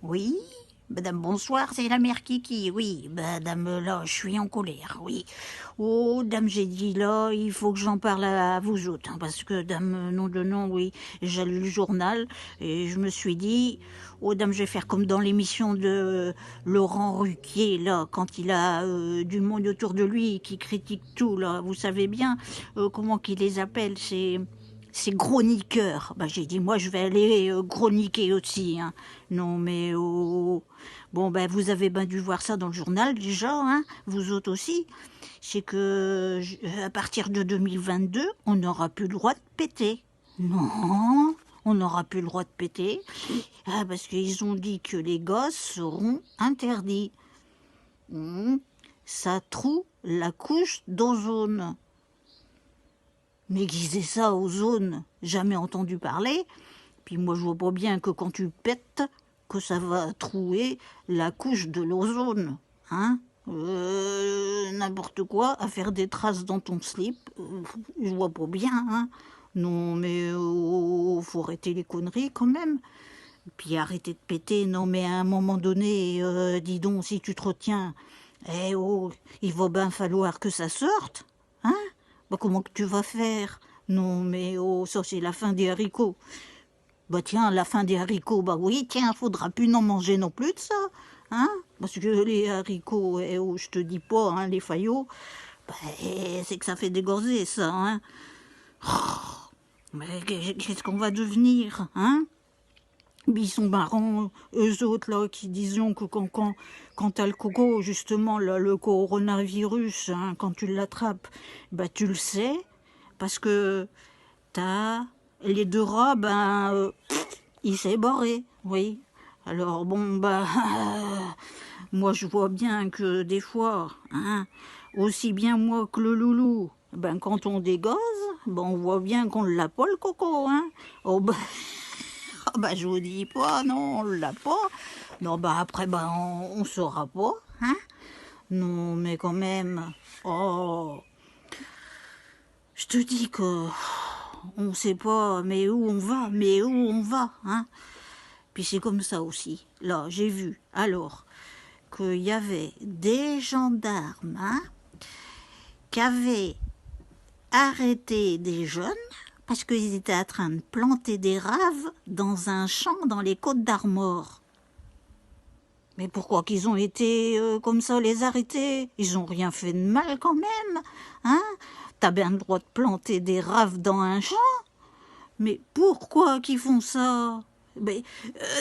Oui, madame, bonsoir, c'est la mère Kiki, oui. Madame, là, je suis en colère, oui. Oh, dame, j'ai dit là, il faut que j'en parle à vous autres, hein, parce que, dame, nom de nom, oui, j'ai lu le journal, et je me suis dit, oh, dame, je vais faire comme dans l'émission de Laurent Ruquier, là, quand il a du monde autour de lui, qui critique tout, là, vous savez bien, comment qu'il les appelle, c'est chroniqueur. Bah, j'ai dit, moi, je vais aller chroniquer aussi. Hein. Non, mais bon, ben, vous avez bien dû voir ça dans le journal déjà, hein, vous autres aussi. C'est que à partir de 2022, on n'aura plus le droit de péter. Non, on n'aura plus le droit de péter. Ah, parce qu'ils ont dit que les gosses seront interdits. Ça troue la couche d'ozone. Mais qui c'est ça, ozone? Jamais entendu parler. Puis moi, je vois pas bien que quand tu pètes, que ça va trouer la couche de l'ozone. Hein? N'importe quoi, à faire des traces dans ton slip, je vois pas bien. Hein? Non, mais faut arrêter les conneries quand même. Puis arrêter de péter. Non, mais à un moment donné, dis donc, si tu te retiens, il va bien falloir que ça sorte. Hein? Bah, comment que tu vas faire? Non, mais ça c'est la fin des haricots. Bah tiens, la fin des haricots, bah oui, tiens, faudra plus n'en manger non plus de ça. Hein? Parce que les haricots, je te dis pas, hein, les faillots, bah, c'est que ça fait dégorger ça. Hein? Mais qu'est-ce qu'on va devenir? Hein? Ils sont marrants, eux autres, là, qui disions que quand t'as le coco, justement, là, le coronavirus, hein, quand tu l'attrapes, bah tu le sais, parce que t'as les deux rats, ben, il s'est barré, oui. Alors, bon, bah, moi, je vois bien que des fois, hein, aussi bien moi que le loulou, ben, quand on dégoze, ben, on voit bien qu'on l'a pas, le coco, hein. Oh, bah, ah bah, je vous dis pas, non, on l'a pas. Non, bah après, bah on saura pas, hein. Non, mais quand même, oh, je te dis que on sait pas, mais où on va, hein. Puis c'est comme ça aussi. Là, j'ai vu, alors, qu'il y avait des gendarmes, hein, qui avaient arrêté des jeunes parce qu'ils étaient en train de planter des raves dans un champ dans les Côtes-d'Armor. Mais pourquoi qu'ils ont été comme ça les arrêter? Ils ont rien fait de mal quand même, hein? T'as bien le droit de planter des raves dans un champ. Mais pourquoi qu'ils font ça? Mais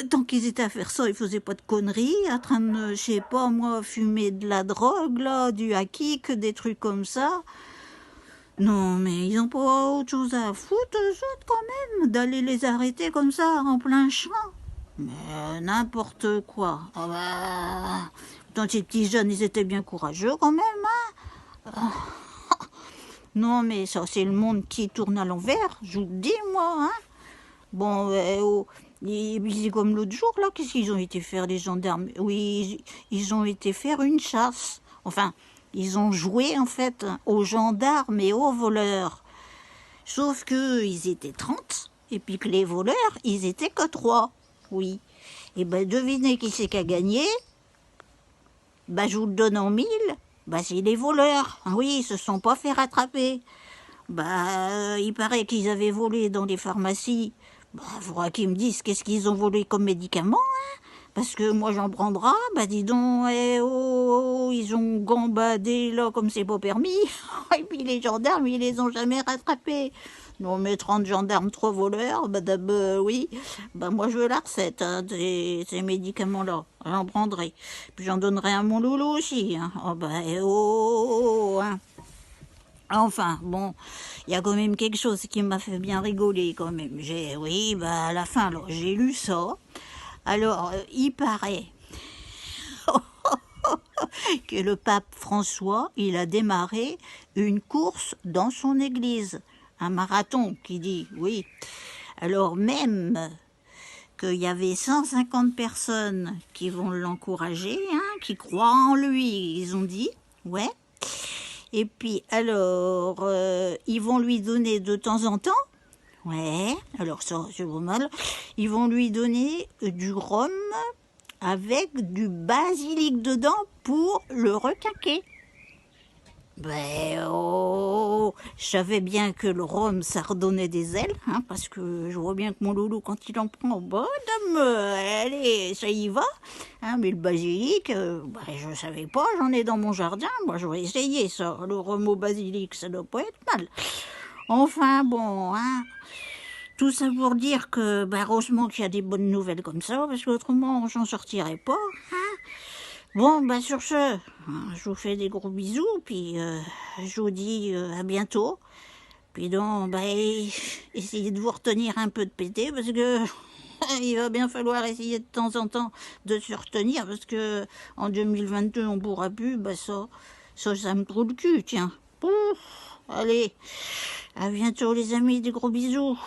tant qu'ils étaient à faire ça, ils faisaient pas de conneries, en train de, je sais pas moi, fumer de la drogue là, du haki, que des trucs comme ça. Non, mais ils ont pas autre chose à foutre, eux autres, quand même, d'aller les arrêter comme ça, en plein champ. Mais n'importe quoi. Ah bah, tant ces petits jeunes, ils étaient bien courageux, quand même, hein. Non, mais ça, c'est le monde qui tourne à l'envers, je vous le dis, moi, hein. Bon, c'est comme l'autre jour, là, qu'est-ce qu'ils ont été faire, les gendarmes? Oui, ils ont été faire une chasse. Enfin, ils ont joué, en fait, aux gendarmes et aux voleurs. Sauf qu'eux, ils étaient 30, et puis que les voleurs, ils étaient que 3. Oui. Et ben, devinez qui c'est qui a gagné? Ben, je vous le donne en 1000. Ben, c'est les voleurs. Oui, ils se sont pas fait rattraper. Ben, il paraît qu'ils avaient volé dans les pharmacies. Ben, faudra qu'ils me disent qu'est-ce qu'ils ont volé comme médicaments, hein? Parce que moi j'en prendrai, bah dis donc, ils ont gambadé là comme c'est pas permis. Et puis les gendarmes, ils les ont jamais rattrapés. Non mais 30 gendarmes, 3 voleurs, oui. Bah moi je veux la recette, hein, ces médicaments-là. J'en prendrai. Puis j'en donnerai à mon loulou aussi. Hein. Oh bah hein. Enfin, bon, il y a quand même quelque chose qui m'a fait bien rigoler quand même. Oui, bah à la fin, alors, j'ai lu ça. Alors, il paraît que le pape François, il a démarré une course dans son église. Un marathon, qui dit, oui. Alors même qu'il y avait 150 personnes qui vont l'encourager, hein, qui croient en lui, ils ont dit, ouais. Et puis, alors, ils vont lui donner de temps en temps, ouais, alors ça, c'est pas mal, ils vont lui donner du rhum avec du basilic dedans pour le requinquer. Ben oh, je savais bien que le rhum ça redonnait des ailes, hein, parce que je vois bien que mon loulou quand il en prend, bon dame, allez, ça y va. Hein, mais le basilic, je savais pas, j'en ai dans mon jardin, moi j'aurais essayé ça, le rhum au basilic, ça doit pas être mal. Enfin bon, hein, tout ça pour dire que heureusement qu'il y a des bonnes nouvelles comme ça, parce qu'autrement j'en sortirais pas. Hein. Bon, sur ce, je vous fais des gros bisous, puis je vous dis à bientôt. Puis donc, essayez de vous retenir un peu de péter, parce que il va bien falloir essayer de temps en temps de se retenir, parce que en 2022, on pourra plus, ça me trouve le cul, tiens. Allez, à bientôt les amis, des gros bisous.